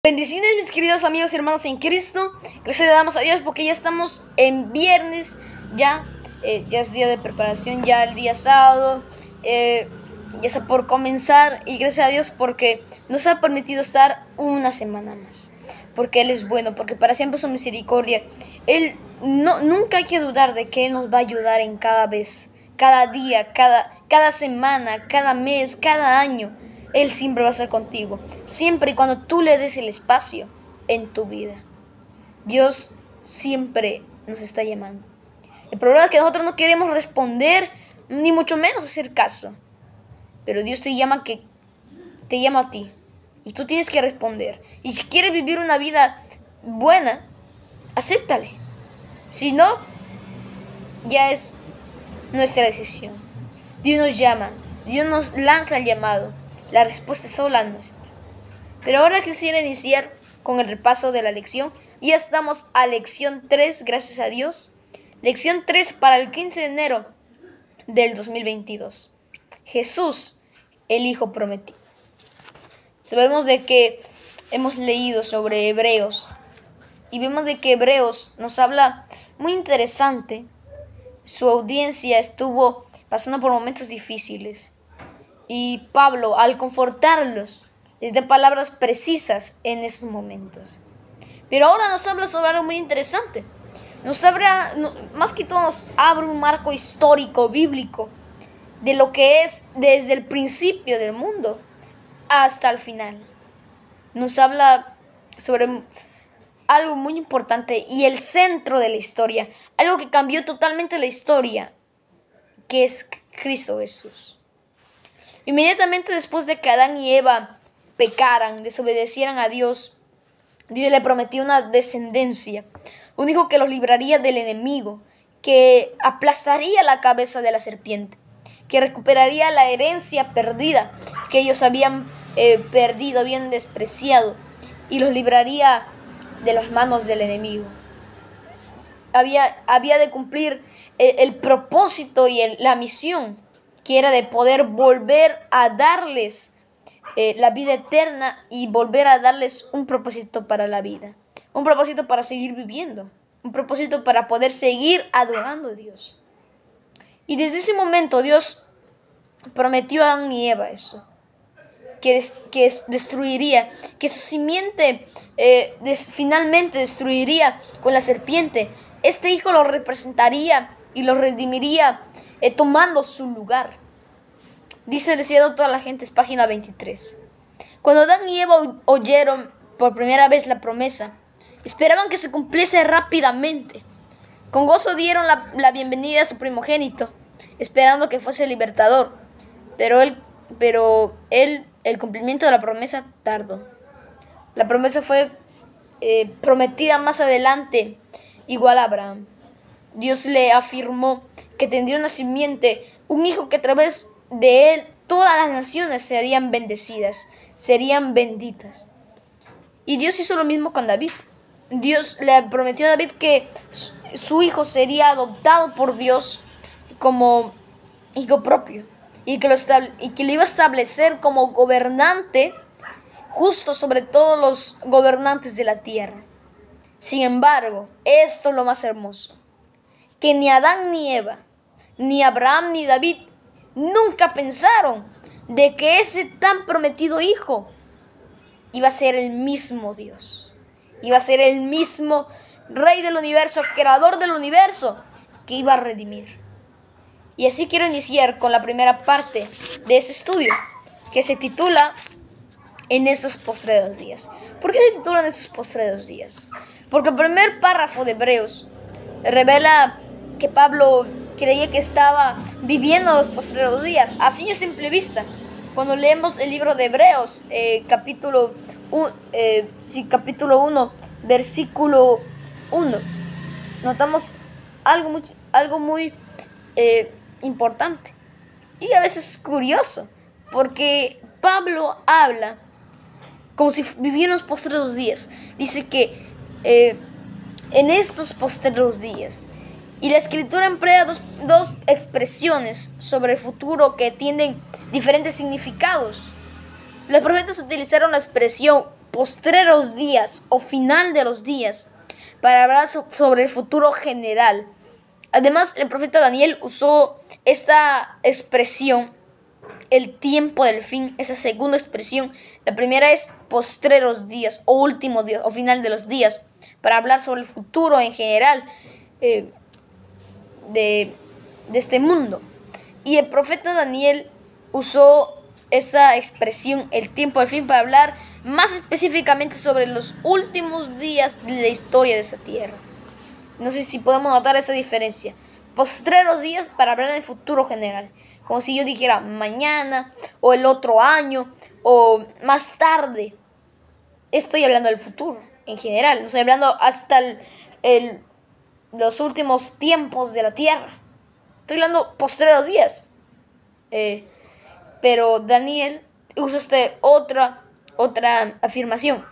Bendiciones, mis queridos amigos y hermanos en Cristo. Gracias le damos a Dios porque ya estamos en viernes. Ya es día de preparación, ya el día sábado ya está por comenzar. Y gracias a Dios porque nos ha permitido estar una semana más, porque Él es bueno, porque para siempre su misericordia. Él nunca hay que dudar de que Él nos va a ayudar en cada vez, cada día, cada semana, cada mes, cada año. Él siempre va a estar contigo, siempre y cuando tú le des el espacio en tu vida. Dios siempre nos está llamando. El problema es que nosotros no queremos responder, ni mucho menos hacer caso. Pero Dios te llama a ti, y tú tienes que responder. Y si quieres vivir una vida buena, acéptale. Si no, ya es nuestra decisión. Dios nos llama, Dios nos lanza el llamado. La respuesta es sola nuestra. Pero ahora quisiera iniciar con el repaso de la lección. Ya estamos a lección 3, gracias a Dios. Lección 3 para el 15 de enero del 2022. Jesús, el Hijo prometido. Sabemos de que hemos leído sobre Hebreos. Y vemos de que Hebreos nos habla muy interesante. Su audiencia estuvo pasando por momentos difíciles. Y Pablo, al confortarlos, les da palabras precisas en esos momentos. Pero ahora nos habla sobre algo muy interesante. Más que todo nos abre un marco histórico, bíblico, de lo que es desde el principio del mundo hasta el final. Nos habla sobre algo muy importante y el centro de la historia. Algo que cambió totalmente la historia, que es Cristo Jesús. Inmediatamente después de que Adán y Eva pecaran, desobedecieran a Dios, Dios le prometió una descendencia, un hijo que los libraría del enemigo, que aplastaría la cabeza de la serpiente, que recuperaría la herencia perdida que ellos habían perdido, habían despreciado, y los libraría de las manos del enemigo. Había de cumplir el propósito y la misión, que era de poder volver a darles la vida eterna y volver a darles un propósito para la vida, un propósito para seguir viviendo, un propósito para poder seguir adorando a Dios. Y desde ese momento Dios prometió a Adán y Eva eso, que destruiría, que su simiente finalmente destruiría con la serpiente. Este hijo lo representaría y lo redimiría tomando su lugar. Dice deseado toda la gente, es página 23. Cuando Adán y Eva oyeron por primera vez la promesa, esperaban que se cumpliese rápidamente. Con gozo dieron la bienvenida a su primogénito, esperando que fuese libertador. Pero el cumplimiento de la promesa tardó. La promesa fue prometida más adelante, igual a Abraham. Dios le afirmó que tendría una simiente, un hijo que a través de él todas las naciones serían bendecidas, serían benditas. Y Dios hizo lo mismo con David. Dios le prometió a David que su hijo sería adoptado por Dios como hijo propio y que le iba a establecer como gobernante justo sobre todos los gobernantes de la tierra. Sin embargo, esto es lo más hermoso, que ni Adán ni Eva, ni Abraham ni David nunca pensaron de que ese tan prometido hijo iba a ser el mismo Dios, iba a ser el mismo Rey del universo, creador del universo, que iba a redimir. Y así quiero iniciar con la primera parte de ese estudio, que se titula En esos postreros días. ¿Por qué se titula En esos postreros días? Porque el primer párrafo de Hebreos revela que Pablo creía que estaba viviendo los postreros días, así a simple vista. Cuando leemos el libro de Hebreos, capítulo 1, versículo 1, notamos algo muy importante y a veces curioso, porque Pablo habla como si viviera los postreros días. Dice que en estos postreros días. Y la escritura emplea dos expresiones sobre el futuro que tienen diferentes significados. Los profetas utilizaron la expresión postreros días o final de los días para hablar sobre el futuro general. Además, el profeta Daniel usó esta expresión, el tiempo del fin, esa segunda expresión. La primera es postreros días o último día o final de los días, para hablar sobre el futuro en general de este mundo. Y el profeta Daniel usó esa expresión, el tiempo del fin, para hablar más específicamente sobre los últimos días de la historia de esa tierra. No sé si podemos notar esa diferencia. Postreros días para hablar del futuro general. Como si yo dijera mañana, o el otro año, o más tarde. Estoy hablando del futuro en general. No estoy hablando hasta los últimos tiempos de la tierra. Estoy hablando postreros días. Pero Daniel usa otra afirmación.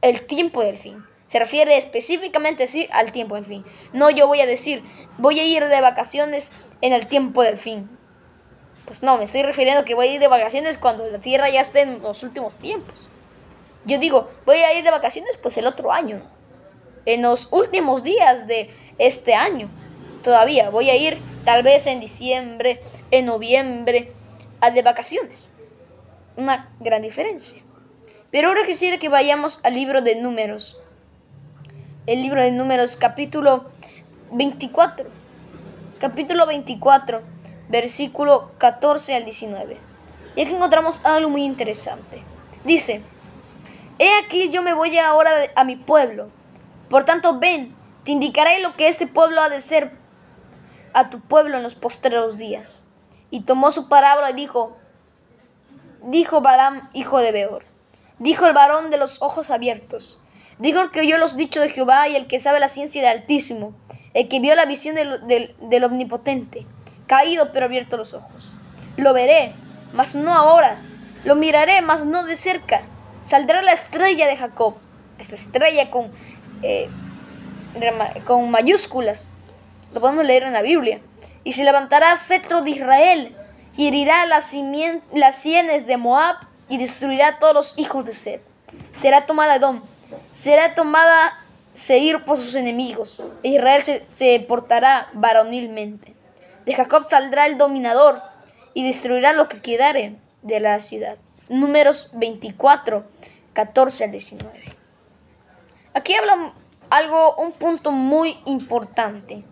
El tiempo del fin. Se refiere específicamente sí al tiempo del fin. No yo voy a decir, voy a ir de vacaciones en el tiempo del fin. Pues no, me estoy refiriendo a que voy a ir de vacaciones cuando la tierra ya esté en los últimos tiempos. Yo digo, voy a ir de vacaciones pues el otro año, ¿no? En los últimos días de este año. Todavía voy a ir tal vez en diciembre, en noviembre, de vacaciones. Una gran diferencia. Pero ahora quisiera que vayamos al libro de Números. El libro de Números, capítulo 24. Capítulo 24, versículo 14 al 19. Y aquí encontramos algo muy interesante. Dice: He aquí yo me voy ahora a mi pueblo. Por tanto, ven, te indicaré lo que este pueblo ha de ser a tu pueblo en los postreros días. Y tomó su parábola y dijo Balaam, hijo de Beor. Dijo el varón de los ojos abiertos. Dijo el que oyó los dichos de Jehová y el que sabe la ciencia del Altísimo, el que vio la visión del Omnipotente, caído pero abierto los ojos. Lo veré, mas no ahora. Lo miraré, mas no de cerca. Saldrá la estrella de Jacob. Esta estrella con mayúsculas. Lo podemos leer en la Biblia. Y se levantará cetro de Israel, y herirá las sienes de Moab, y destruirá a todos los hijos de Sed. Será tomada Edom, será tomada Seir por sus enemigos, e Israel se portará varonilmente. De Jacob saldrá el dominador, y destruirá lo que quedare de la ciudad. Números 24, 14 al 19. Aquí habla un punto muy importante.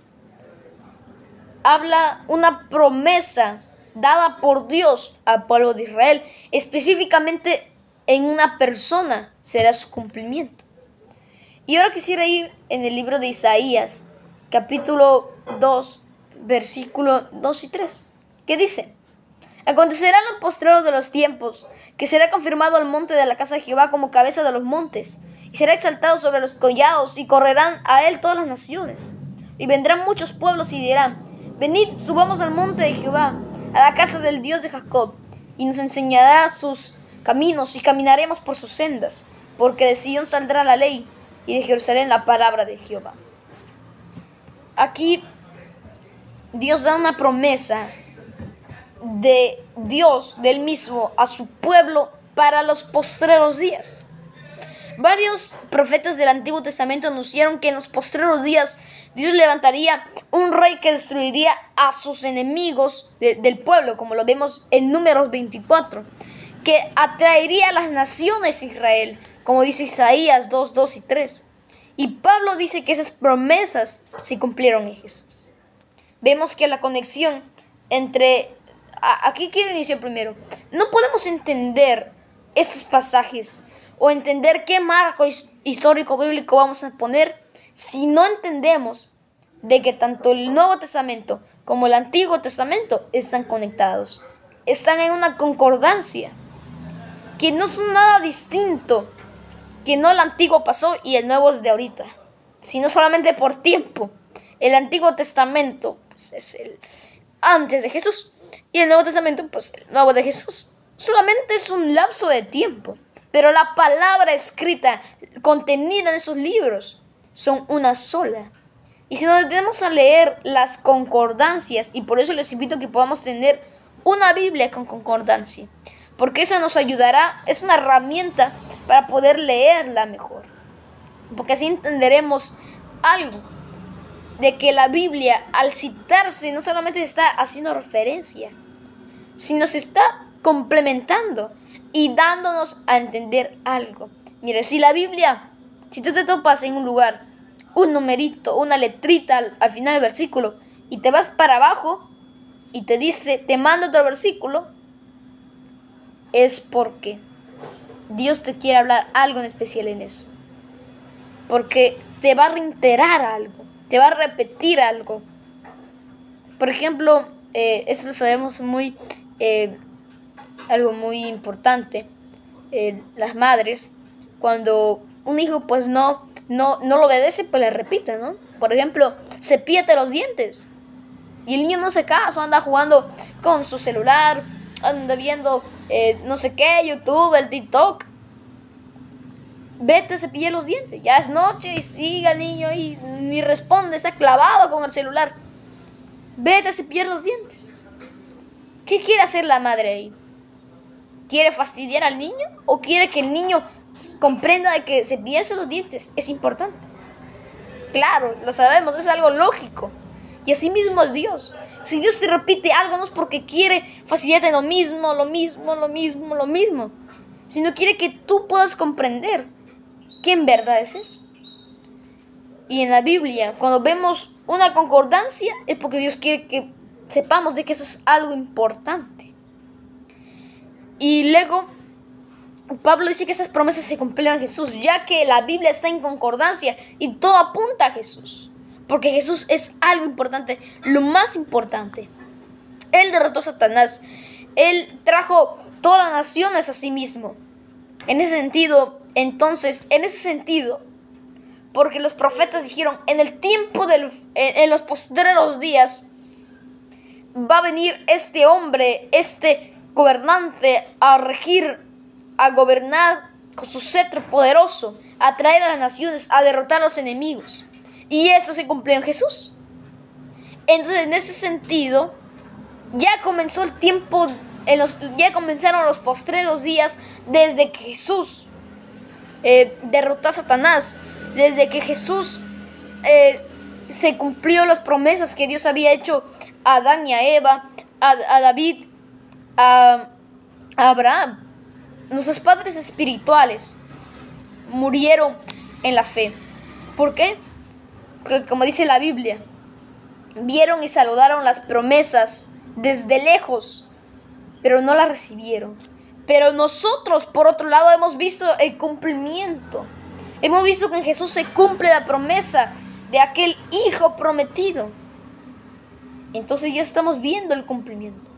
Habla una promesa dada por Dios al pueblo de Israel. Específicamente en una persona será su cumplimiento. Y ahora quisiera ir en el libro de Isaías, capítulo 2, versículo 2 y 3, que dice: Acontecerá en los postreros de los tiempos, que será confirmado el monte de la casa de Jehová como cabeza de los montes, y será exaltado sobre los collados, y correrán a él todas las naciones. Y vendrán muchos pueblos y dirán: Venid, subamos al monte de Jehová, a la casa del Dios de Jacob, y nos enseñará sus caminos, y caminaremos por sus sendas, porque de Sion saldrá la ley, y de Jerusalén la palabra de Jehová. Aquí Dios da una promesa de Dios, del mismo, a su pueblo para los postreros días. Varios profetas del Antiguo Testamento anunciaron que en los postreros días Dios levantaría un rey que destruiría a sus enemigos del pueblo, como lo vemos en Números 24, que atraería a las naciones a Israel, como dice Isaías 2, 2 y 3. Y Pablo dice que esas promesas se cumplieron en Jesús. Vemos que la conexión entre... Aquí quiero iniciar primero. No podemos entender estos pasajes o entender qué marco histórico bíblico vamos a poner si no entendemos de que tanto el Nuevo Testamento como el Antiguo Testamento están conectados. Están en una concordancia, que no son nada distinto, que no el Antiguo pasó y el Nuevo es de ahorita, sino solamente por tiempo. El Antiguo Testamento pues, es el antes de Jesús, y el Nuevo Testamento, pues el Nuevo de Jesús. Solamente es un lapso de tiempo, pero la palabra escrita, contenida en esos libros, son una sola. Y si nos detenemos a leer las concordancias, y por eso les invito a que podamos tener una Biblia con concordancia, porque eso nos ayudará, es una herramienta para poder leerla mejor, porque así entenderemos algo, de que la Biblia al citarse no solamente se está haciendo referencia, sino se está complementando y dándonos a entender algo. Mire, si la Biblia, si tú te topas en un lugar un numerito, una letrita al final del versículo y te vas para abajo y te dice, te manda otro versículo, es porque Dios te quiere hablar algo en especial en eso, porque te va a reiterar algo, te va a repetir algo. Por ejemplo, eso lo sabemos muy, algo muy importante, las madres, cuando un hijo pues no lo obedece, pues le repite, ¿no? Por ejemplo, cepíllate los dientes, y el niño no hace caso, anda jugando con su celular, anda viendo no sé qué, YouTube, el TikTok. Vete a cepillar los dientes, ya es noche y sigue el niño y ni responde, está clavado con el celular. Vete a cepillar los dientes. ¿Qué quiere hacer la madre ahí? ¿Quiere fastidiar al niño o quiere que el niño comprenda de que cepillarse los dientes es importante? Claro, lo sabemos, es algo lógico. Y así mismo es Dios. Si Dios te repite algo, no es porque quiere fastidiarte lo mismo, sino quiere que tú puedas comprender que en verdad es eso. Y en la Biblia, cuando vemos una concordancia, es porque Dios quiere que sepamos de que eso es algo importante. Y luego Pablo dice que esas promesas se cumplieron en Jesús, ya que la Biblia está en concordancia y todo apunta a Jesús, porque Jesús es algo importante, lo más importante. Él derrotó a Satanás, Él trajo todas las naciones a sí mismo. En ese sentido, porque los profetas dijeron, en el tiempo en los postreros días, va a venir este hombre, este gobernante, a regir, a gobernar con su cetro poderoso, a traer a las naciones, a derrotar a los enemigos. Y eso se cumplió en Jesús. Entonces, en ese sentido, ya comenzó el tiempo, ya comenzaron los postreros días desde que Jesús derrotó a Satanás, desde que Jesús se cumplió las promesas que Dios había hecho a Adán y a Eva, a David, a Abraham. Nuestros padres espirituales murieron en la fe. ¿Por qué? Porque, como dice la Biblia, vieron y saludaron las promesas desde lejos, pero no las recibieron. Pero nosotros, por otro lado, hemos visto el cumplimiento. Hemos visto que en Jesús se cumple la promesa de aquel Hijo prometido. Entonces ya estamos viendo el cumplimiento.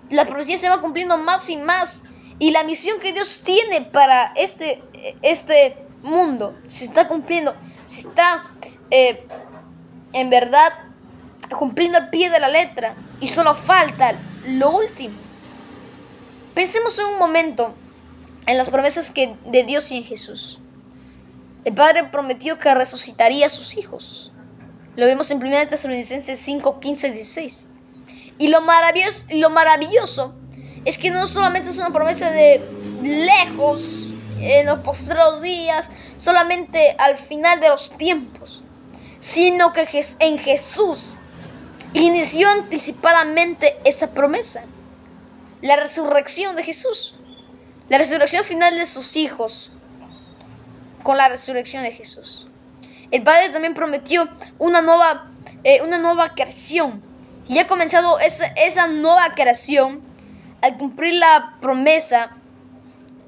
La profecía se va cumpliendo más y más. Y la misión que Dios tiene para este mundo se está cumpliendo. Se está en verdad cumpliendo al pie de la letra. Y solo falta lo último. Pensemos en un momento en las promesas de Dios y en Jesús. El Padre prometió que resucitaría a sus hijos. Lo vemos en 1 Tesalonicenses 5, 15, 16. Y lo maravilloso es que no solamente es una promesa de lejos, en los postreros días, solamente al final de los tiempos, sino que en Jesús inició anticipadamente esa promesa. La resurrección de Jesús, la resurrección final de sus hijos, con la resurrección de Jesús. El Padre también prometió una nueva creación. Y ha comenzado esa nueva creación al cumplir la promesa,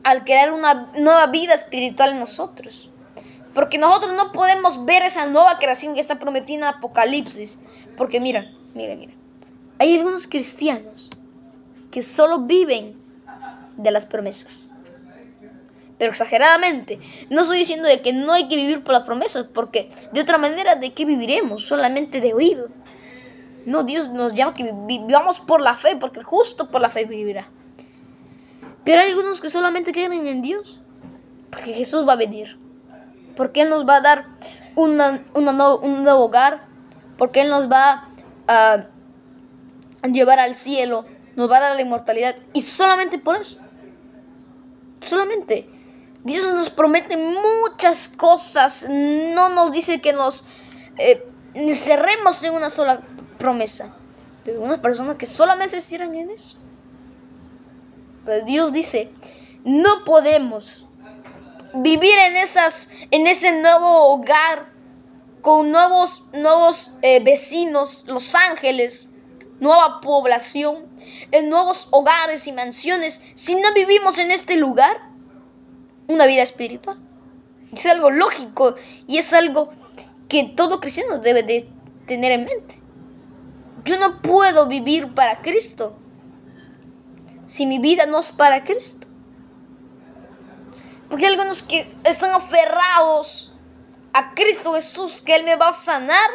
al crear una nueva vida espiritual en nosotros. Porque nosotros no podemos ver esa nueva creación que está prometida en Apocalipsis. Porque mira. Hay algunos cristianos que solo viven de las promesas. Pero exageradamente. No estoy diciendo de que no hay que vivir por las promesas, porque de otra manera, ¿de qué viviremos? Solamente de oído. No, Dios nos llama a que vivamos por la fe, porque justo por la fe vivirá. Pero hay algunos que solamente creen en Dios, porque Jesús va a venir, porque Él nos va a dar un nuevo hogar, porque Él nos va a llevar al cielo, nos va a dar la inmortalidad, y solamente por eso. solamente. Dios nos promete muchas cosas. No nos dice que nos encerremos en una sola promesa. Pero unas personas que solamente se cierran en eso. Pero Dios dice, no podemos vivir en ese nuevo hogar con nuevos vecinos, los ángeles, nueva población, en nuevos hogares y mansiones, si no vivimos en este lugar una vida espiritual. Es algo lógico y es algo que todo cristiano debe de tener en mente. Yo no puedo vivir para Cristo si mi vida no es para Cristo. Porque hay algunos que están aferrados a Cristo Jesús, que Él me va a sanar.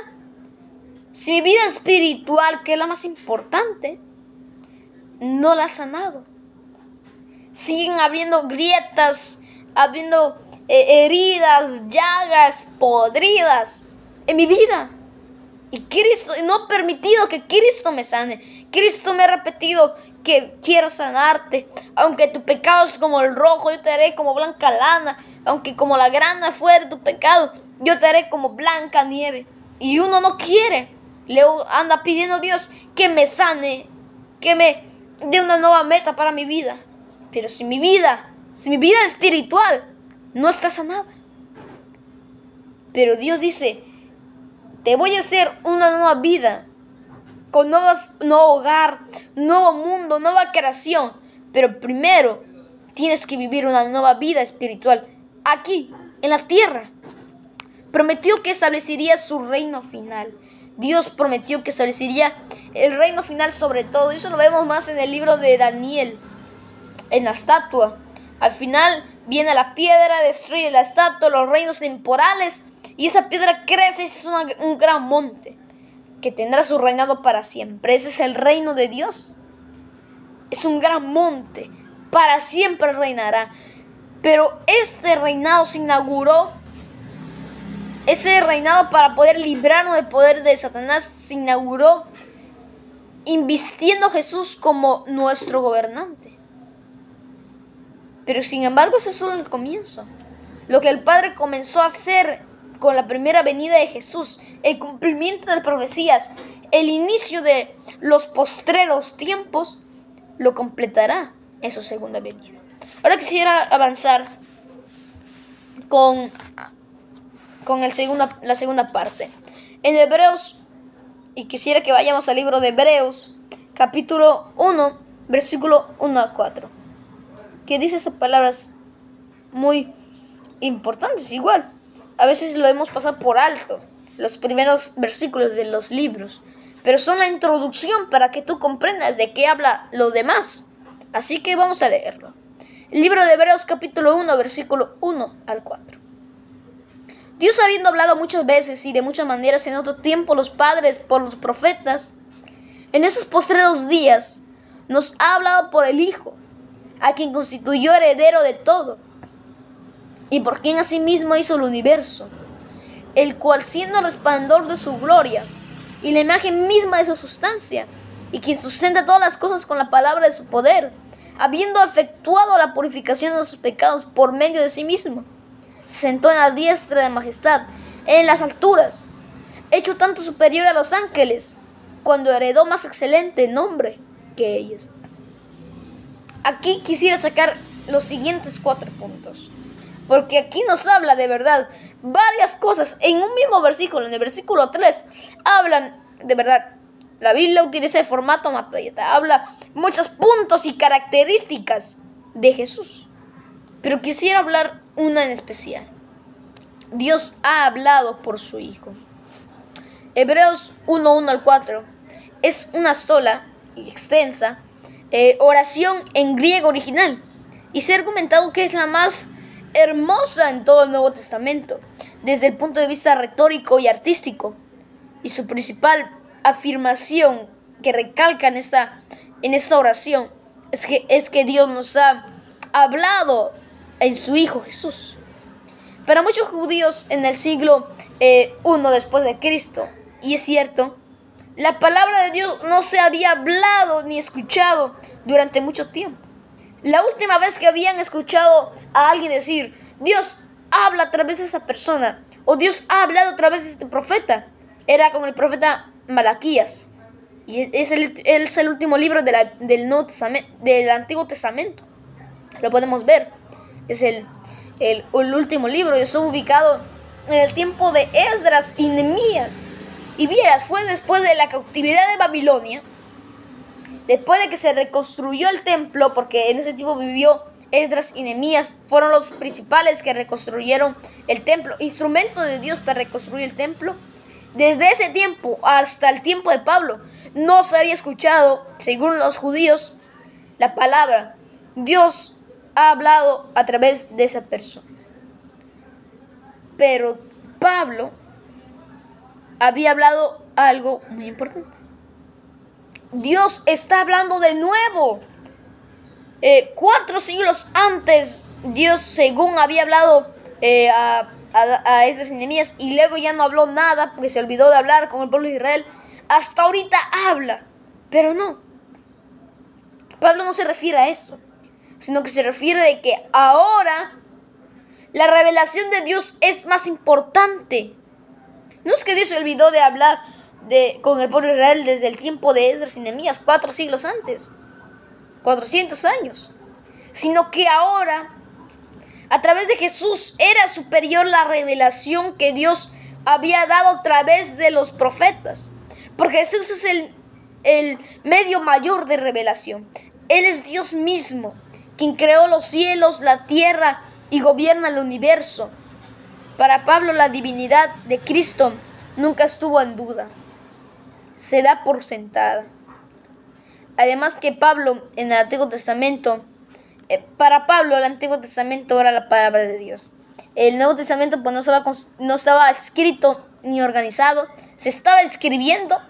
Si mi vida espiritual, que es la más importante, no la ha sanado. Siguen habiendo grietas, habiendo heridas, llagas, podridas en mi vida. Y Cristo, no ha permitido que Cristo me sane. Cristo me ha repetido que quiero sanarte. Aunque tu pecado es como el rojo, yo te haré como blanca lana. Aunque como la grana fuera tu pecado, yo te haré como blanca nieve. Y uno no quiere. Le anda pidiendo a Dios que me sane, que me dé una nueva meta para mi vida. Pero si mi vida espiritual no está sanada. Pero Dios dice, te voy a hacer una nueva vida, con nuevo hogar, nuevo mundo, nueva creación. Pero primero tienes que vivir una nueva vida espiritual aquí, en la tierra. Prometió que establecería su reino final. Dios prometió que establecería el reino final sobre todo. Y eso lo vemos más en el libro de Daniel, en la estatua. Al final viene la piedra, destruye la estatua, los reinos temporales. Y esa piedra crece y es un gran monte que tendrá su reinado para siempre. Ese es el reino de Dios. Es un gran monte. Para siempre reinará. Pero este reinado se inauguró. Ese reinado para poder librarnos del poder de Satanás se inauguró invistiendo a Jesús como nuestro gobernante. Pero sin embargo, eso es solo el comienzo. Lo que el Padre comenzó a hacer con la primera venida de Jesús, el cumplimiento de las profecías, el inicio de los postreros tiempos, lo completará en su segunda venida. Ahora quisiera avanzar con la segunda parte. En Hebreos, y quisiera que vayamos al libro de Hebreos, capítulo 1, versículo 1 a 4. Que dice estas palabras muy importantes. Igual, a veces lo hemos pasado por alto, los primeros versículos de los libros. Pero son la introducción para que tú comprendas de qué habla lo demás. Así que vamos a leerlo. El libro de Hebreos, capítulo 1, versículo 1 al 4. Dios, habiendo hablado muchas veces y de muchas maneras en otro tiempo los padres por los profetas, en esos postreros días nos ha hablado por el Hijo, a quien constituyó heredero de todo, y por quien asimismo hizo el universo, el cual siendo el resplandor de su gloria y la imagen misma de su sustancia, y quien sustenta todas las cosas con la palabra de su poder, habiendo efectuado la purificación de sus pecados por medio de sí mismo, se sentó en la diestra de majestad, en las alturas, hecho tanto superior a los ángeles, cuando heredó más excelente nombre que ellos. Aquí quisiera sacar los siguientes 4 puntos, porque aquí nos habla de verdad varias cosas. En un mismo versículo, en el versículo 3, hablan de verdad. La Biblia utiliza el formato metralleta, habla muchos puntos y características de Jesús. Pero quisiera hablar una en especial. Dios ha hablado por su Hijo. Hebreos 1, 1 al 4 es una sola y extensa oración en griego original. Y se ha argumentado que es la más hermosa en todo el Nuevo Testamento, desde el punto de vista retórico y artístico. Y su principal afirmación que recalca en esta oración es que Dios nos ha hablado en su Hijo Jesús. Para muchos judíos en el siglo I después de Cristo, y es cierto, la palabra de Dios no se había hablado ni escuchado durante mucho tiempo. La última vez que habían escuchado a alguien decir, Dios habla a través de esa persona, o Dios ha hablado a través de este profeta, era con el profeta Malaquías. Y es el último libro del Nuevo Testamento, del Antiguo Testamento. Lo podemos ver. Es el último libro. Y estuvo ubicado en el tiempo de Esdras y Nehemías. Y vieras, fue después de la cautividad de Babilonia, después de que se reconstruyó el templo, porque en ese tiempo vivió Esdras y Nehemías, fueron los principales que reconstruyeron el templo, instrumento de Dios para reconstruir el templo. Desde ese tiempo hasta el tiempo de Pablo, no se había escuchado, según los judíos, la palabra. Dios ha hablado a través de esa persona. Pero Pablo había hablado algo muy importante. Dios está hablando de nuevo. 4 siglos antes, Dios, según había hablado a Esdras y Nehemías, y luego ya no habló nada porque se olvidó de hablar con el pueblo de Israel. Hasta ahorita habla, pero no. Pablo no se refiere a eso, sino que se refiere de que ahora la revelación de Dios es más importante. No es que Dios se olvidó de hablar con el pueblo de Israel desde el tiempo de Esdras y Nehemías, 4 siglos antes, 400 años, sino que ahora, a través de Jesús, era superior la revelación que Dios había dado a través de los profetas. Porque Jesús es el medio mayor de revelación. Él es Dios mismo, quien creó los cielos, la tierra y gobierna el universo. Para Pablo, la divinidad de Cristo nunca estuvo en duda. Se da por sentada. Además que Pablo, en el Antiguo Testamento, para Pablo el Antiguo Testamento era la palabra de Dios. El Nuevo Testamento pues no estaba escrito ni organizado, se estaba escribiendo.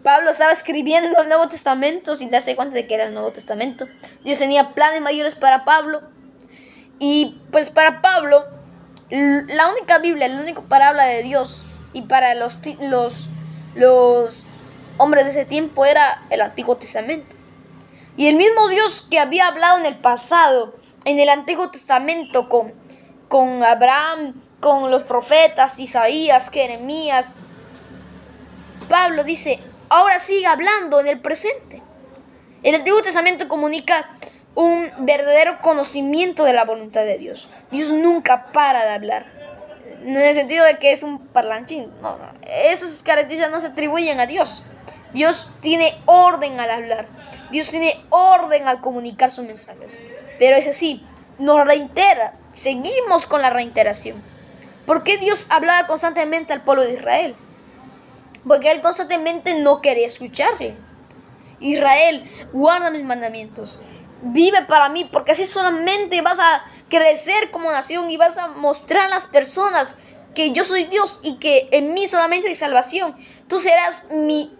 Pablo estaba escribiendo el Nuevo Testamento sin darse cuenta de que era el Nuevo Testamento. Dios tenía planes mayores para Pablo. Y pues para Pablo, la única Biblia, la única palabra de Dios, y para los hombres de ese tiempo, era el Antiguo Testamento. Y el mismo Dios que había hablado en el pasado, en el Antiguo Testamento, con Abraham, con los profetas, Isaías, Jeremías, Pablo dice, ahora sigue hablando en el presente. El Antiguo Testamento comunica un verdadero conocimiento de la voluntad de Dios. Dios nunca para de hablar, en el sentido de que es un parlanchín. No. Esas características no se atribuyen a Dios. Dios tiene orden al hablar. Dios tiene orden al comunicar sus mensajes. Pero es así, nos reitera. Seguimos con la reiteración. ¿Por qué Dios hablaba constantemente al pueblo de Israel? Porque Él constantemente no quería escucharle. Israel, guarda mis mandamientos. Vive para mí, porque así solamente vas a crecer como nación y vas a mostrar a las personas que yo soy Dios y que en mí solamente hay salvación. Tú serás mi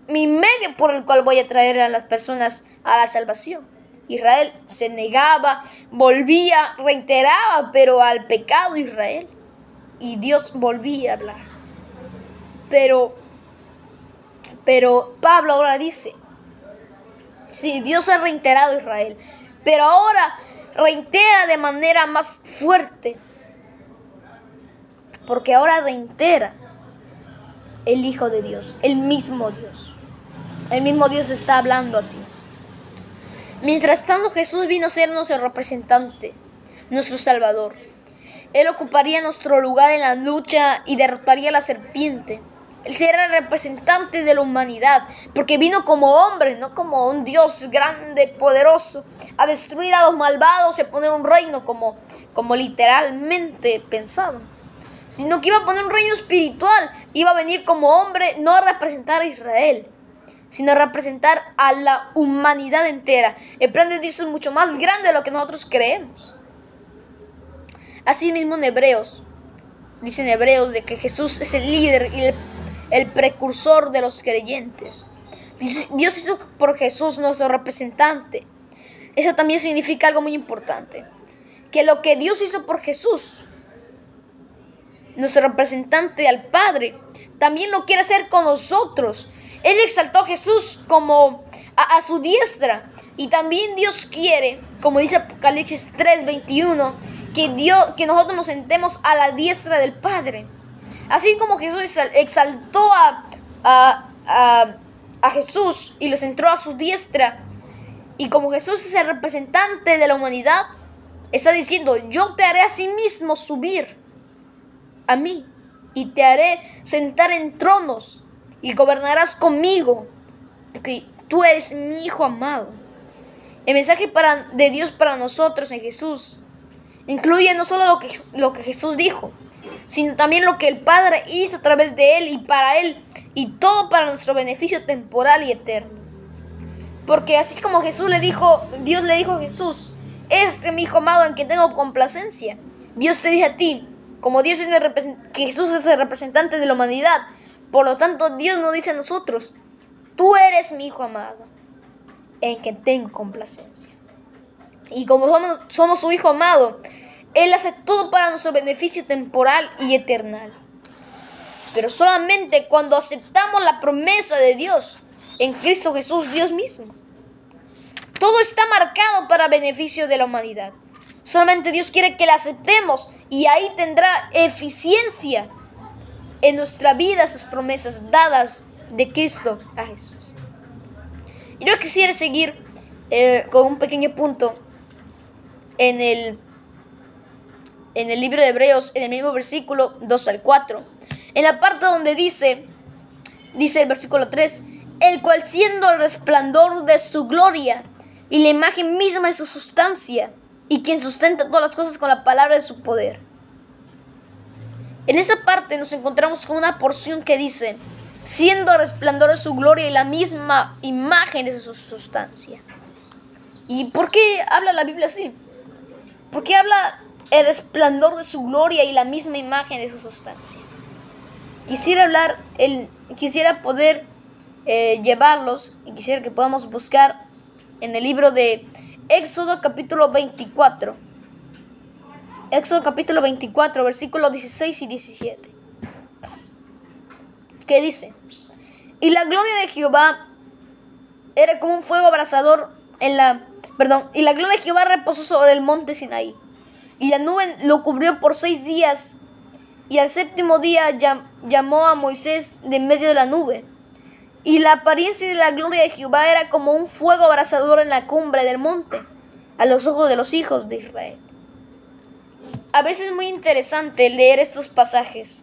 medio por el cual voy a traer a las personas a la salvación. Israel se negaba, volvía, reiteraba, pero al pecado de Israel. Y Dios volvía a hablar. Pero Pablo ahora dice, sí, Dios ha reiterado a Israel, pero ahora reitera de manera más fuerte. Porque ahora reitera el Hijo de Dios, el mismo Dios. El mismo Dios está hablando a ti. Mientras tanto, Jesús vino a ser nuestro representante, nuestro Salvador. Él ocuparía nuestro lugar en la lucha y derrotaría a la serpiente. Él será el representante de la humanidad, porque vino como hombre, no como un Dios grande, poderoso, a destruir a los malvados y a poner un reino como literalmente pensaban. Sino que iba a poner un reino espiritual, iba a venir como hombre, no a representar a Israel, sino a representar a la humanidad entera. El plan de Dios es mucho más grande de lo que nosotros creemos. Asimismo en Hebreos, dicen Hebreos de que Jesús es el líder y el precursor de los creyentes. Dios hizo por Jesús nuestro representante. Eso también significa algo muy importante, que lo que Dios hizo por Jesús, nuestro representante al Padre, también lo quiere hacer con nosotros. Él exaltó a Jesús como a su diestra. Y también Dios quiere, como dice Apocalipsis 3:21, que nosotros nos sentemos a la diestra del Padre. Así como Jesús exaltó a Jesús y lo sentó a su diestra. Y como Jesús es el representante de la humanidad, está diciendo: yo te haré a sí mismo subir a mí y te haré sentar en tronos y gobernarás conmigo, porque tú eres mi Hijo amado. El mensaje de Dios para nosotros en Jesús incluye no solo lo que Jesús dijo, sino también lo que el Padre hizo a través de Él y para Él, y todo para nuestro beneficio temporal y eterno. Porque así como Dios le dijo a Jesús: este es mi Hijo amado en quien tengo complacencia, Dios te dice a ti, como que Jesús es el representante de la humanidad, por lo tanto Dios nos dice a nosotros: tú eres mi Hijo amado en quien tengo complacencia. Y como somos su Hijo amado, Él hace todo para nuestro beneficio temporal y eternal. Pero solamente cuando aceptamos la promesa de Dios en Cristo Jesús, Dios mismo. Todo está marcado para beneficio de la humanidad. Solamente Dios quiere que la aceptemos, y ahí tendrá eficiencia en nuestra vida sus promesas dadas de Cristo a Jesús. Y yo quisiera seguir con un pequeño punto en el libro de Hebreos, en el mismo versículo 2 al 4. En la parte donde dice el versículo 3: el cual, siendo el resplandor de su gloria y la imagen misma de su sustancia, y quien sustenta todas las cosas con la palabra de su poder. En esa parte nos encontramos con una porción que dice: siendo el resplandor de su gloria y la misma imagen de su sustancia. ¿Y por qué habla la Biblia así? ¿Por qué habla el resplandor de su gloria y la misma imagen de su sustancia? Quisiera poder llevarlos, y quisiera que podamos buscar en el libro de Éxodo capítulo 24. Éxodo capítulo 24, versículos 16 y 17. ¿Qué dice? Y la gloria de Jehová era como un fuego abrasador y la gloria de Jehová reposó sobre el monte Sinaí. Y la nube lo cubrió por 6 días. Y al séptimo día llamó a Moisés de medio de la nube. Y la apariencia de la gloria de Jehová era como un fuego abrasador en la cumbre del monte, a los ojos de los hijos de Israel. A veces es muy interesante leer estos pasajes,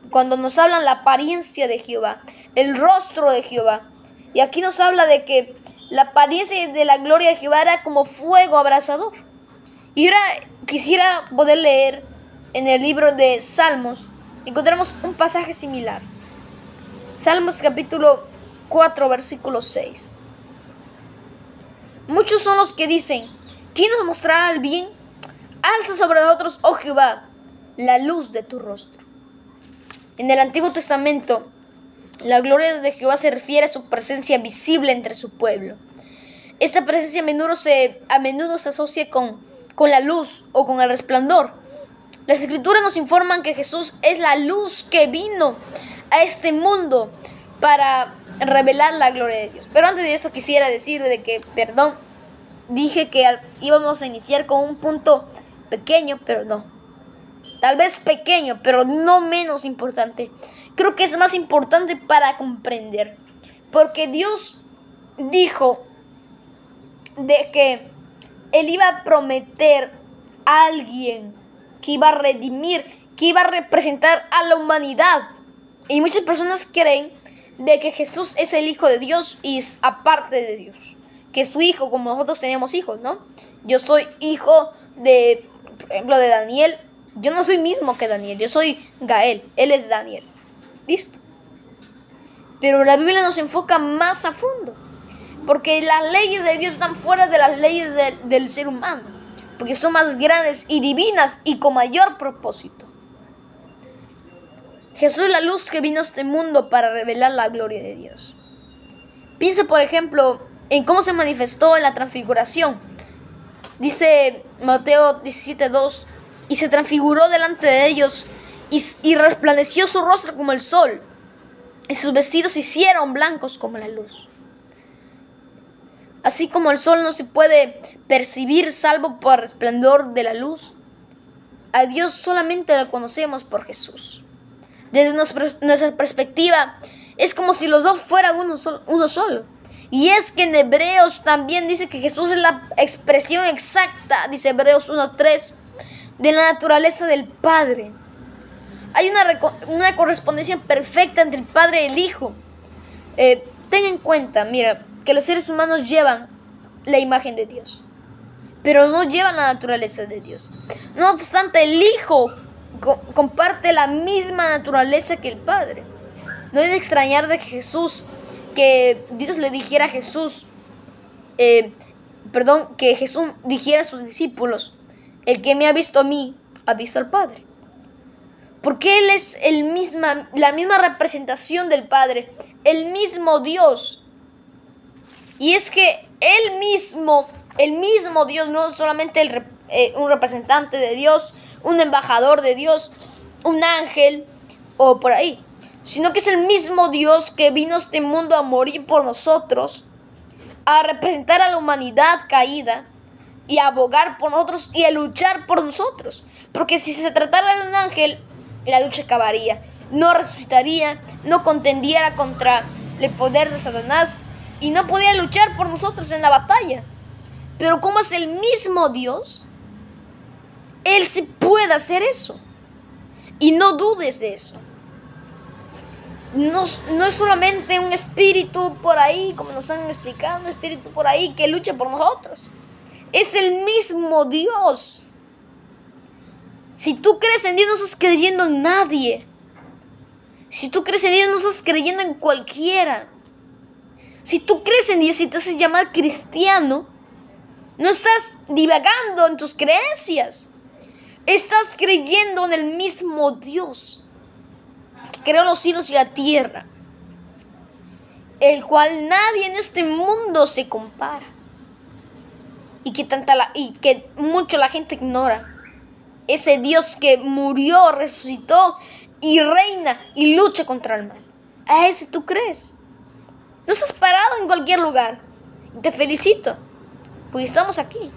cuando nos hablan la apariencia de Jehová, el rostro de Jehová. Y aquí nos habla de que la apariencia de la gloria de Jehová era como fuego abrasador. Y ahora quisiera poder leer en el libro de Salmos, encontramos un pasaje similar. Salmos capítulo 4, versículo 6. Muchos son los que dicen: ¿quién nos mostrará el bien? Alza sobre nosotros, oh Jehová, la luz de tu rostro. En el Antiguo Testamento, la gloria de Jehová se refiere a su presencia visible entre su pueblo. Esta presencia a menudo se asocia con la luz o con el resplandor. Las Escrituras nos informan que Jesús es la luz que vino a este mundo para revelar la gloria de Dios. Pero antes de eso quisiera decir dije que íbamos a iniciar con un punto pequeño, pero no. Tal vez pequeño, pero no menos importante. Creo que es más importante para comprender. Porque Dios dijo de que Él iba a prometer a alguien que iba a redimir, que iba a representar a la humanidad. Y muchas personas creen de que Jesús es el Hijo de Dios y es aparte de Dios, que es su hijo, como nosotros tenemos hijos, ¿no? Yo soy hijo de, por ejemplo, de Daniel. Yo no soy mismo que Daniel, yo soy Gael, él es Daniel. Listo. Pero la Biblia nos enfoca más a fondo, porque las leyes de Dios están fuera de las leyes del ser humano, porque son más grandes y divinas y con mayor propósito. Jesús es la luz que vino a este mundo para revelar la gloria de Dios. Piensa, por ejemplo, en cómo se manifestó en la transfiguración. Dice Mateo 17:2: y se transfiguró delante de ellos, y resplandeció su rostro como el sol, y sus vestidos se hicieron blancos como la luz. Así como el sol no se puede percibir salvo por el resplandor de la luz, a Dios solamente lo conocemos por Jesús. Desde nuestra perspectiva, es como si los dos fueran uno solo. Y es que en Hebreos también dice que Jesús es la expresión exacta, dice Hebreos 1:3, de la naturaleza del Padre. Hay una correspondencia perfecta entre el Padre y el Hijo. Ten en cuenta, mira, que los seres humanos llevan la imagen de Dios, pero no llevan la naturaleza de Dios. No obstante, el Hijo comparte la misma naturaleza que el Padre. No es de extrañar de que Dios le dijera a Jesús, que Jesús dijera a sus discípulos: el que me ha visto a mí, ha visto al Padre. Porque Él es la misma representación del Padre, el mismo Dios. Y es que el mismo Dios, no solamente un representante de Dios, un embajador de Dios, un ángel o por ahí, sino que es el mismo Dios que vino a este mundo a morir por nosotros, a representar a la humanidad caída y a abogar por nosotros y a luchar por nosotros. Porque si se tratara de un ángel, la lucha acabaría, no resucitaría, no contendiera contra el poder de Satanás y no podía luchar por nosotros en la batalla. Pero como es el mismo Dios, Él sí puede hacer eso. Y no dudes de eso. No es solamente un espíritu por ahí, como nos han explicado, un espíritu por ahí que lucha por nosotros. Es el mismo Dios. Si tú crees en Dios, no estás creyendo en nadie. Si tú crees en Dios, no estás creyendo en cualquiera. Si tú crees en Dios y te haces llamar cristiano, no estás divagando en tus creencias. Estás creyendo en el mismo Dios que creó los cielos y la tierra, el cual nadie en este mundo se compara y que mucho la gente ignora. Ese Dios que murió, resucitó y reina y lucha contra el mal. A ese tú crees. No estás parado en cualquier lugar. Y te felicito, porque estamos aquí.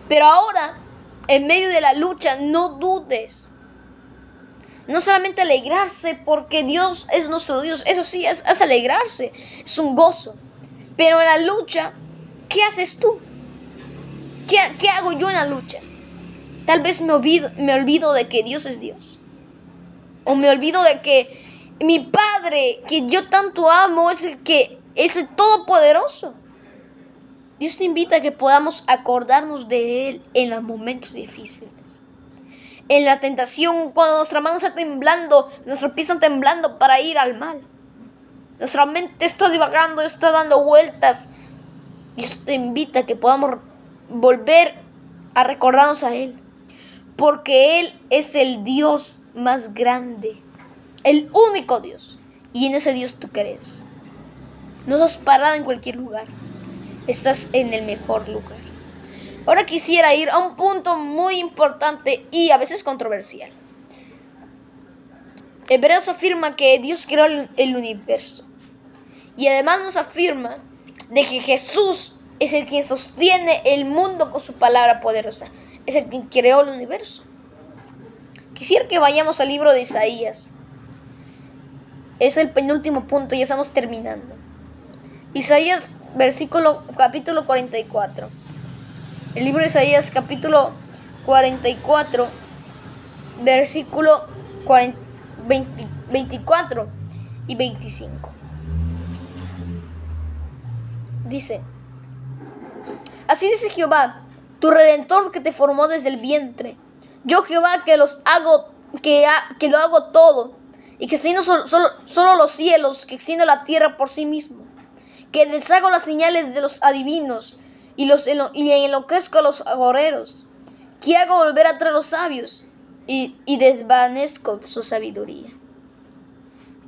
Pero ahora, en medio de la lucha, no dudes. No solamente alegrarse porque Dios es nuestro Dios. Eso sí, es alegrarse. Es un gozo. Pero en la lucha, ¿qué haces tú? ¿Qué hago yo en la lucha? Tal vez me olvido de que Dios es Dios. O me olvido de que mi Padre, que yo tanto amo, es el Todopoderoso. Dios te invita a que podamos acordarnos de Él en los momentos difíciles. En la tentación, cuando nuestra mano está temblando, nuestros pies están temblando para ir al mal. Nuestra mente está divagando, está dando vueltas. Dios te invita a que podamos volver a recordarnos a Él. Porque Él es el Dios más grande, el único Dios. Y en ese Dios tú crees. No estás parado en cualquier lugar. Estás en el mejor lugar. Ahora quisiera ir a un punto muy importante y a veces controversial. Hebreos afirma que Dios creó el universo. Y además nos afirma de que Jesús es el quien sostiene el mundo con su palabra poderosa. Es el quien creó el universo. Quisiera que vayamos al libro de Isaías. Es el penúltimo punto, ya estamos terminando. Isaías, capítulo 44. El libro de Isaías, capítulo 44, versículo 24 y 25. Dice: así dice Jehová, tu Redentor, que te formó desde el vientre. Yo, Jehová, que lo hago todo, y que extiendo solo los cielos, que extiendo la tierra por sí mismo, que deshago las señales de los adivinos y enloquezco a los agoreros, que hago volver atrás los sabios y desvanezco su sabiduría.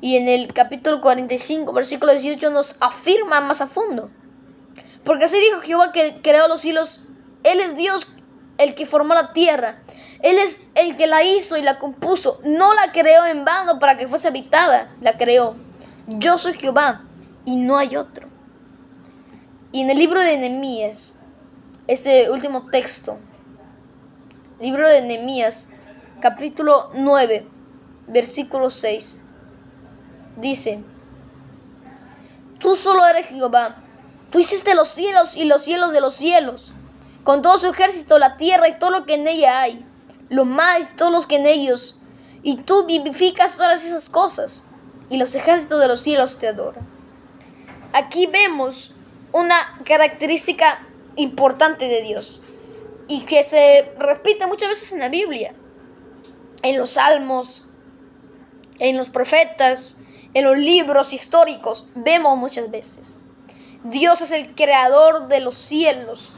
Y en el capítulo 45, versículo 18, nos afirma más a fondo: porque así dijo Jehová, que creó los cielos. Él es Dios, el que formó la tierra. Él es el que la hizo y la compuso. No la creó en vano para que fuese habitada. La creó. Yo soy Jehová y no hay otro. Y en el libro de Nehemías, ese último texto, libro de Nehemías, capítulo 9, versículo 6, dice: Tú solo eres Jehová, tú hiciste los cielos y los cielos de los cielos, con todo su ejército, la tierra y todo lo que en ella hay, los mares y todos los que en ellos, y tú vivificas todas esas cosas, y los ejércitos de los cielos te adoran. Aquí vemos una característica importante de Dios, y que se repite muchas veces en la Biblia, en los salmos, en los profetas, en los libros históricos, vemos muchas veces. Dios es el creador de los cielos,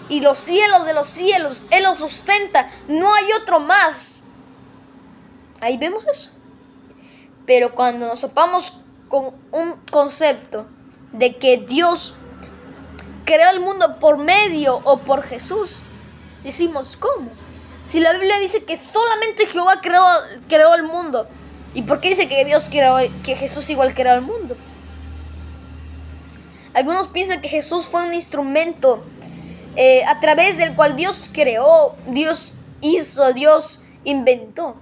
y los cielos de los cielos, Él los sustenta, no hay otro más. Ahí vemos eso. Pero cuando nos topamos con un concepto de que Dios creó el mundo por medio o por Jesús, decimos, ¿cómo? Si la Biblia dice que solamente Jehová creó el mundo, ¿y por qué dice que Jesús igual creó el mundo? Algunos piensan que Jesús fue un instrumento a través del cual Dios creó, Dios hizo, Dios inventó.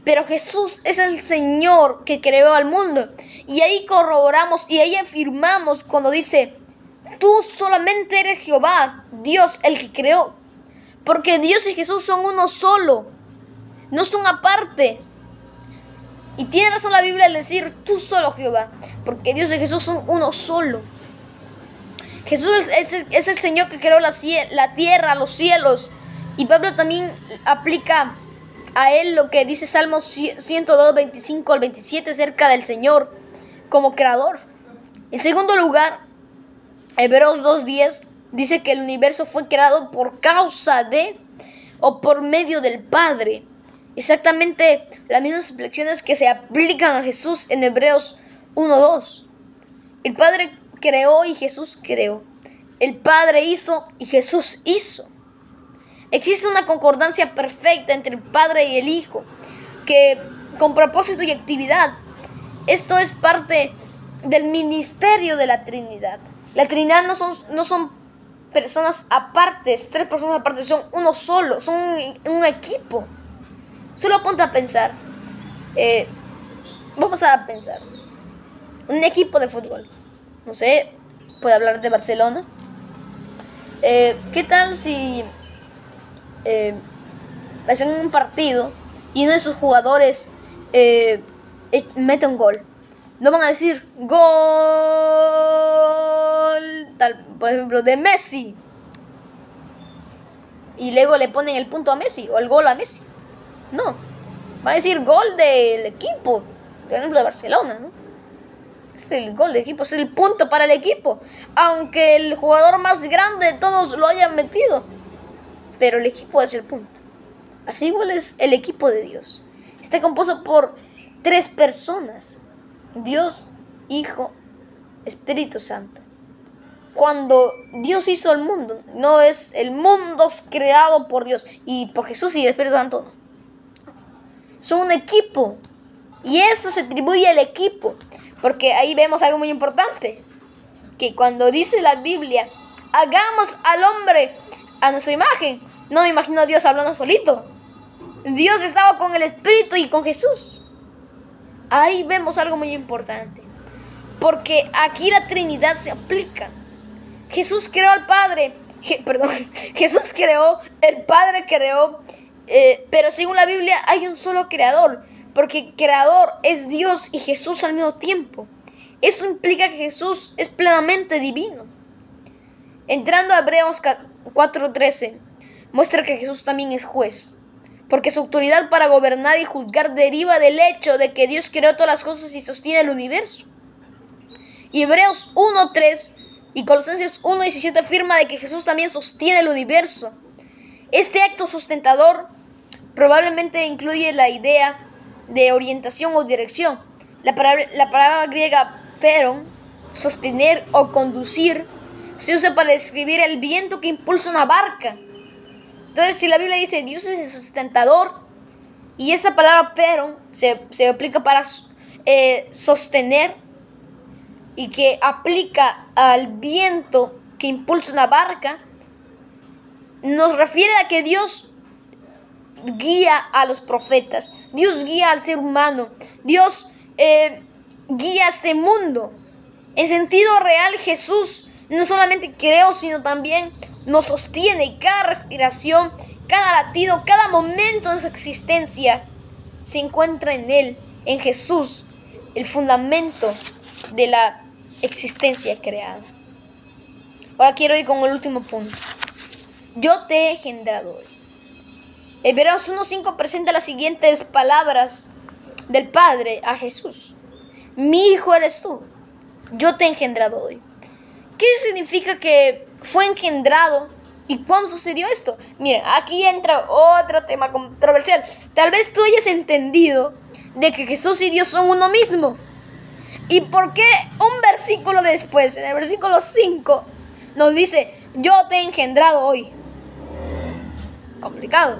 Pero Jesús es el Señor que creó al mundo. Y ahí corroboramos y ahí afirmamos cuando dice: tú solamente eres Jehová, Dios el que creó. Porque Dios y Jesús son uno solo, no son aparte. Y tiene razón la Biblia al decir tú solo Jehová, porque Dios y Jesús son uno solo. Jesús es el Señor que creó la tierra, los cielos. Y Pablo también aplica a él lo que dice Salmos 102, 25 al 27 acerca del Señor como creador. En segundo lugar, Hebreos 2:10 dice que el universo fue creado por causa de o por medio del Padre. Exactamente las mismas expresiones que se aplican a Jesús en Hebreos 1:2. El Padre creó y Jesús creó. El Padre hizo y Jesús hizo. Existe una concordancia perfecta entre el Padre y el Hijo, que con propósito y actividad. Esto es parte del ministerio de la Trinidad. La Trinidad no son personas apartes, tres personas apartes, son uno solo, son un equipo. Solo ponte a pensar. Vamos a pensar. Un equipo de fútbol. No sé, puede hablar de Barcelona. ¿Qué tal si hacen un partido y uno de sus jugadores mete un gol? No van a decir gol, tal, por ejemplo, de Messi, y luego le ponen el punto a Messi o el gol a Messi. No, va a decir gol del equipo, por ejemplo de Barcelona, ¿no? Es el gol del equipo, es el punto para el equipo, aunque el jugador más grande de todos lo haya metido, pero el equipo es el punto. Así igual es el equipo de Dios. Está compuesto por tres personas: Dios, Hijo, Espíritu Santo. Cuando Dios hizo el mundo, no es el mundo creado por Dios y por Jesús y el Espíritu Santo, no. Son un equipo, y eso se atribuye al equipo, porque ahí vemos algo muy importante, que cuando dice la Biblia, hagamos al hombre a nuestra imagen, no me imagino a Dios hablando solito. Dios estaba con el Espíritu y con Jesús. Ahí vemos algo muy importante, porque aquí la Trinidad se aplica. Jesús creó al Padre, Jesús creó, el Padre creó, pero según la Biblia hay un solo creador, porque creador es Dios y Jesús al mismo tiempo. Eso implica que Jesús es plenamente divino. Entrando a Hebreos 4:13, muestra que Jesús también es juez, porque su autoridad para gobernar y juzgar deriva del hecho de que Dios creó todas las cosas y sostiene el universo. Y Hebreos 1:3 y Colosenses 1:17 afirma de que Jesús también sostiene el universo. Este acto sustentador probablemente incluye la idea de orientación o dirección. La palabra griega pheron, sostener o conducir, se usa para describir el viento que impulsa una barca. Entonces, si la Biblia dice Dios es el sustentador, y esta palabra pheron se aplica para sostener, y que aplica al viento que impulsa una barca, nos refiere a que Dios guía a los profetas, Dios guía al ser humano, Dios guía a este mundo. En sentido real, Jesús no solamente creó, sino también nos sostiene, y cada respiración, cada latido, cada momento de su existencia se encuentra en Él, en Jesús, el fundamento de la existencia creada. Ahora quiero ir con el último punto. Yo te he engendrado hoy. Hebreos 1:5 presenta las siguientes palabras del Padre a Jesús. Mi hijo eres tú, yo te he engendrado hoy. ¿Qué significa que fue engendrado y cuándo sucedió esto? Miren, aquí entra otro tema controversial. Tal vez tú hayas entendido de que Jesús y Dios son uno mismo. ¿Y por qué un versículo después, en el versículo 5, nos dice, yo te he engendrado hoy? Complicado.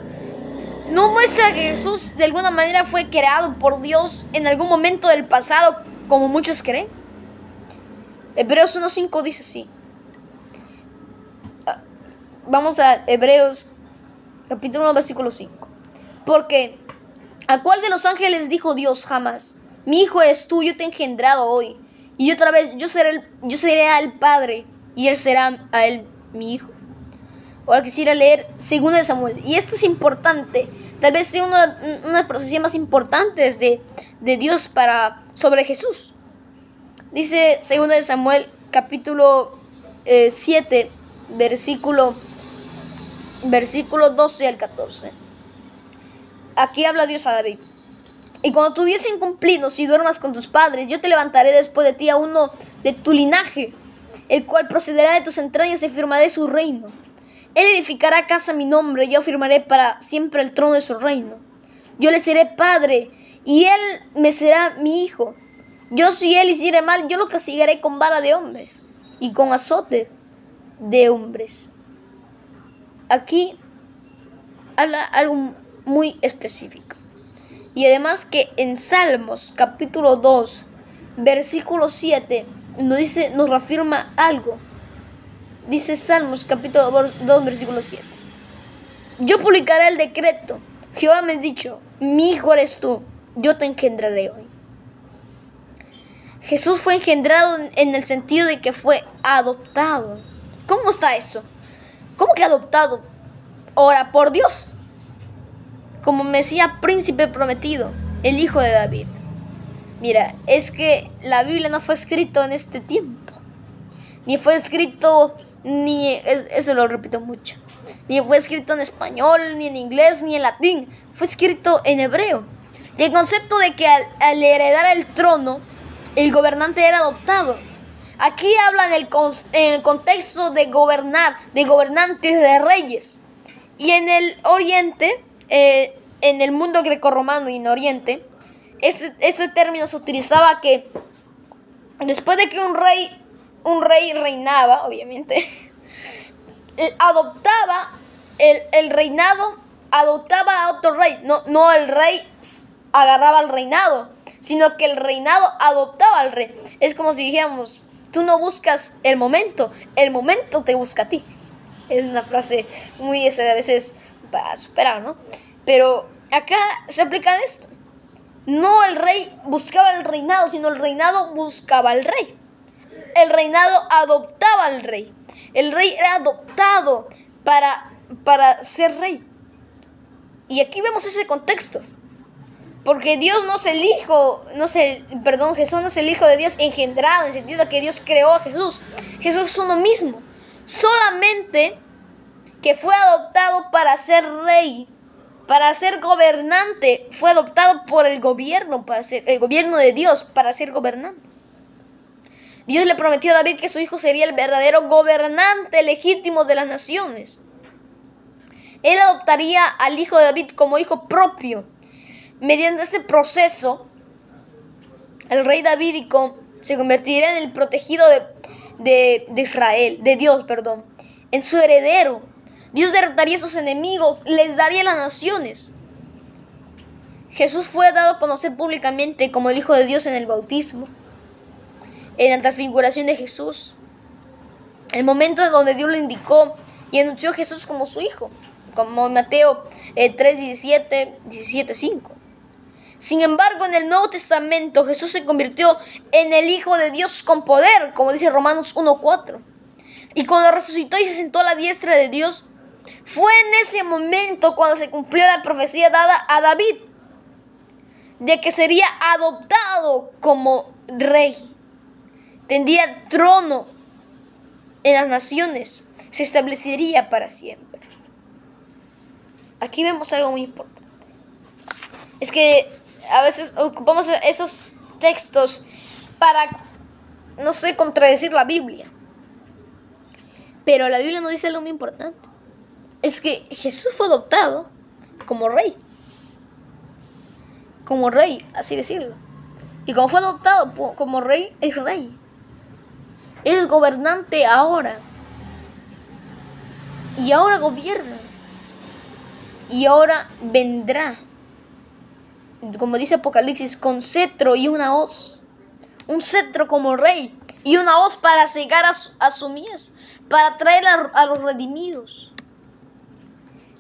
¿No muestra que Jesús de alguna manera fue creado por Dios en algún momento del pasado, como muchos creen? Hebreos 1:5 dice así. Vamos a Hebreos capítulo 1, versículo 5. Porque, ¿a cuál de los ángeles dijo Dios jamás? Mi hijo eres tú, yo te he engendrado hoy. Y otra vez, yo seré al Padre, y él será a él mi hijo. Ahora quisiera leer 2 de Samuel. Y esto es importante. Tal vez sea una de las profecías más importantes de Dios sobre Jesús. Dice 2 de Samuel, capítulo 7, versículo 12 al 14. Aquí habla Dios a David. Y cuando tu días sean cumplidos y duermas con tus padres, yo te levantaré después de ti a uno de tu linaje, el cual procederá de tus entrañas y firmaré su reino. Él edificará casa a mi nombre, y yo firmaré para siempre el trono de su reino. Yo le seré padre, y él me será mi hijo. Yo, si él hiciere mal, yo lo castigaré con vara de hombres, y con azote de hombres. Aquí habla algo muy específico. Y además que en Salmos, capítulo 2, versículo 7, nos reafirma algo. Dice Salmos capítulo 2, versículo 7. Yo publicaré el decreto. Jehová me ha dicho, mi hijo eres tú, yo te engendraré hoy. Jesús fue engendrado en el sentido de que fue adoptado. ¿Cómo está eso? ¿Cómo que adoptado? Ahora, por Dios. Como Mesías príncipe prometido, el hijo de David. Mira, es que la Biblia no fue escrito en este tiempo. Ni fue escrito... eso lo repito mucho, ni fue escrito en español, ni en inglés, ni en latín, fue escrito en hebreo. Y el concepto de que al heredar el trono, el gobernante era adoptado. Aquí habla en el contexto de gobernar, de gobernantes, de reyes. Y en el Oriente, en el mundo grecorromano y en Oriente, este término se utilizaba que después de que un rey reinaba, obviamente, adoptaba el reinado, adoptaba a otro rey. No el rey agarraba el reinado, sino que el reinado adoptaba al rey. Es como si dijéramos, tú no buscas el momento te busca a ti. Es una frase muy a veces para superar, ¿no? Pero acá se aplica esto. No el rey buscaba el reinado, sino el reinado buscaba al rey. El reinado adoptaba al rey. El rey era adoptado para ser rey. Y aquí vemos ese contexto. Porque Dios no es el hijo, Jesús no es el hijo de Dios engendrado, en el sentido de que Dios creó a Jesús. Jesús es uno mismo. Solamente que fue adoptado para ser rey, para ser gobernante. Fue adoptado por el gobierno de Dios, para ser gobernante. Dios le prometió a David que su hijo sería el verdadero gobernante legítimo de las naciones. Él adoptaría al hijo de David como hijo propio. Mediante este proceso, el rey davídico se convertiría en el protegido de Israel, de Dios, en su heredero. Dios derrotaría a sus enemigos, les daría las naciones. Jesús fue dado a conocer públicamente como el Hijo de Dios en el bautismo, en la transfiguración de Jesús, El momento en donde Dios le indicó y anunció a Jesús como su hijo, como en Mateo 3, 17, 5. Sin embargo, en el Nuevo Testamento Jesús se convirtió en el Hijo de Dios con poder, como dice Romanos 1:4. Y cuando resucitó y se sentó a la diestra de Dios, fue en ese momento cuando se cumplió la profecía dada a David de que sería adoptado como rey. Tendría trono en las naciones, se establecería para siempre. Aquí vemos algo muy importante. Es que a veces ocupamos esos textos para, no sé, contradecir la Biblia. Pero la Biblia nos dice algo muy importante. Es que Jesús fue adoptado como rey. Como rey, así decirlo. Y como fue adoptado como rey, es rey. Él es gobernante ahora. Y ahora gobierna. Y ahora vendrá, como dice Apocalipsis, con cetro y una hoz. Un cetro como rey y una hoz para cegar a su mies, para traer a los redimidos.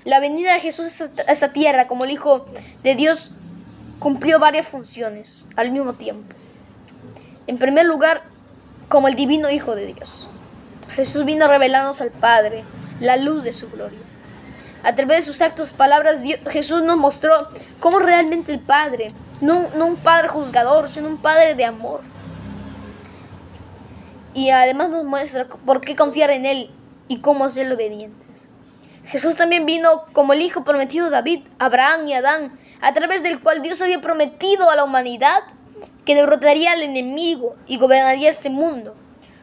La venida de Jesús a esta tierra como el Hijo de Dios cumplió varias funciones al mismo tiempo. En primer lugar, como el divino Hijo de Dios. Jesús vino a revelarnos al Padre, la luz de su gloria. A través de sus actos, palabras, Jesús nos mostró cómo realmente el Padre, no un Padre juzgador, sino un Padre de amor. Y además nos muestra por qué confiar en Él y cómo ser obedientes. Jesús también vino como el Hijo prometido de David, Abraham y Adán, a través del cual Dios había prometido a la humanidad que derrotaría al enemigo y gobernaría este mundo.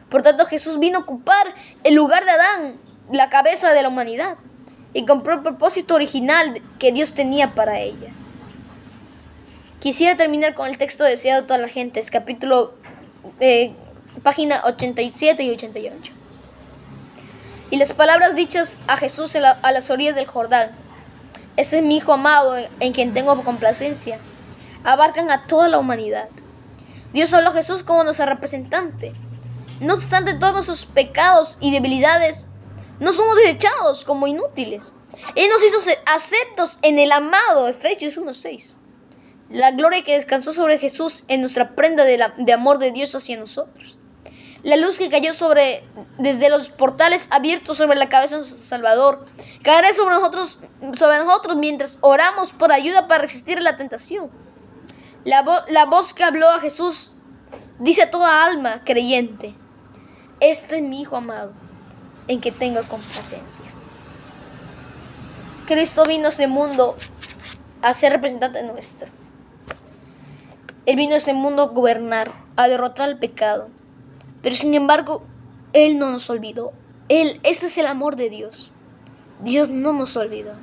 Por tanto, Jesús vino a ocupar el lugar de Adán, la cabeza de la humanidad, y cumplió el propósito original que Dios tenía para ella. Quisiera terminar con el texto deseado de toda la gente, es página 87 y 88. Y las palabras dichas a Jesús a las orillas del Jordán: "Ese es mi Hijo amado, en quien tengo complacencia", abarcan a toda la humanidad. Dios habló a Jesús como nuestro representante. No obstante, todos sus pecados y debilidades no somos desechados como inútiles. Él nos hizo aceptos en el amado, Efesios 1:6. La gloria que descansó sobre Jesús en nuestra prenda de amor de Dios hacia nosotros. La luz que cayó desde los portales abiertos sobre la cabeza de nuestro Salvador caerá sobre nosotros mientras oramos por ayuda para resistir la tentación. La voz que habló a Jesús dice a toda alma creyente: "Este es mi Hijo amado, en que tengo complacencia". Cristo vino a este mundo a ser representante nuestro. Él vino a este mundo a gobernar, a derrotar el pecado. Pero sin embargo, Él no nos olvidó. Este es el amor de Dios. Dios no nos olvidó.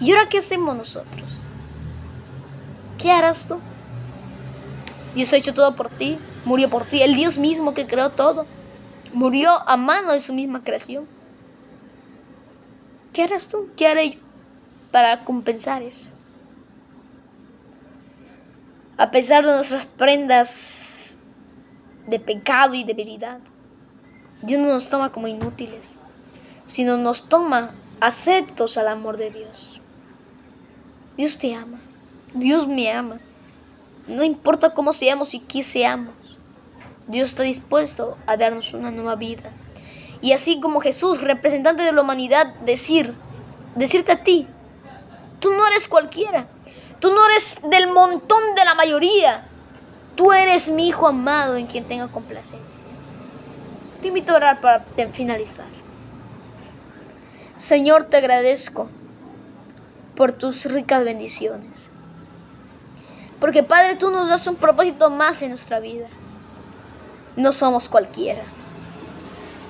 ¿Y ahora qué hacemos nosotros? ¿Qué harás tú? Dios ha hecho todo por ti, murió por ti. El Dios mismo que creó todo murió a mano de su misma creación. ¿Qué harás tú? ¿Qué haré yo para compensar eso? A pesar de nuestras prendas de pecado y debilidad, Dios no nos toma como inútiles, sino nos toma aceptos al amor de Dios. Dios te ama, Dios me ama. No importa cómo seamos y qué seamos, Dios está dispuesto a darnos una nueva vida. Y así como Jesús, representante de la humanidad, decirte a ti: tú no eres cualquiera, tú no eres del montón de la mayoría, tú eres mi Hijo amado en quien tenga complacencia. Te invito a orar para finalizar. Señor, te agradezco por tus ricas bendiciones, porque Padre, tú nos das un propósito más en nuestra vida. No somos cualquiera.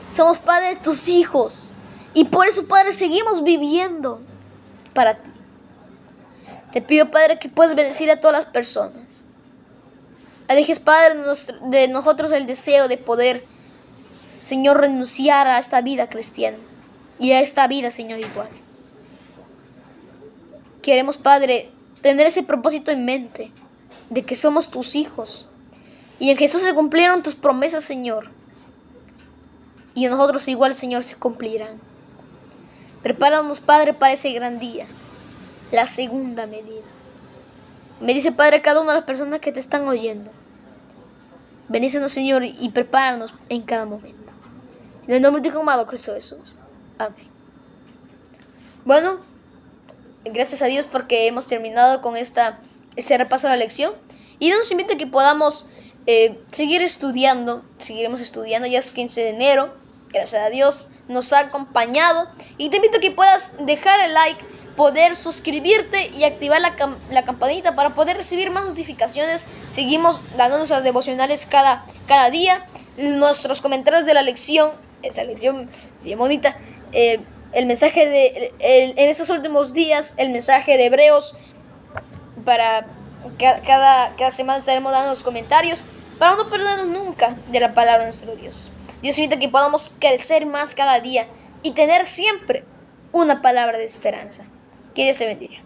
Somos, Padre, tus hijos. Y por eso, Padre, seguimos viviendo para ti. Te pido, Padre, que puedas bendecir a todas las personas. Dejes, Padre, de nosotros el deseo de poder, Señor, renunciar a esta vida cristiana y a esta vida, Señor, igual. Queremos, Padre, tener ese propósito en mente de que somos tus hijos. Y en Jesús se cumplieron tus promesas, Señor. y en nosotros igual, Señor, se cumplirán. Prepáranos, Padre, para ese gran día, la segunda medida. Me dice, Padre, cada una de las personas que te están oyendo. Bendícenos, Señor, y prepáranos en cada momento. En el nombre de tu amado Cristo Jesús. Amén. Bueno, gracias a Dios porque hemos terminado con este repaso de la lección. Y nos invita a que podamos seguir estudiando. Seguiremos estudiando, ya es 15 de enero. Gracias a Dios nos ha acompañado. Y te invito a que puedas dejar el like, poder suscribirte y activar la campanita para poder recibir más notificaciones. Seguimos dando nuestras devocionales cada día. Nuestros comentarios de la lección, esa lección bien bonita. El mensaje en estos últimos días, el mensaje de Hebreos. Para cada semana estaremos dando los comentarios para no perdernos nunca de la palabra de nuestro Dios. Dios invita a que podamos crecer más cada día y tener siempre una palabra de esperanza. Que Dios se bendiga.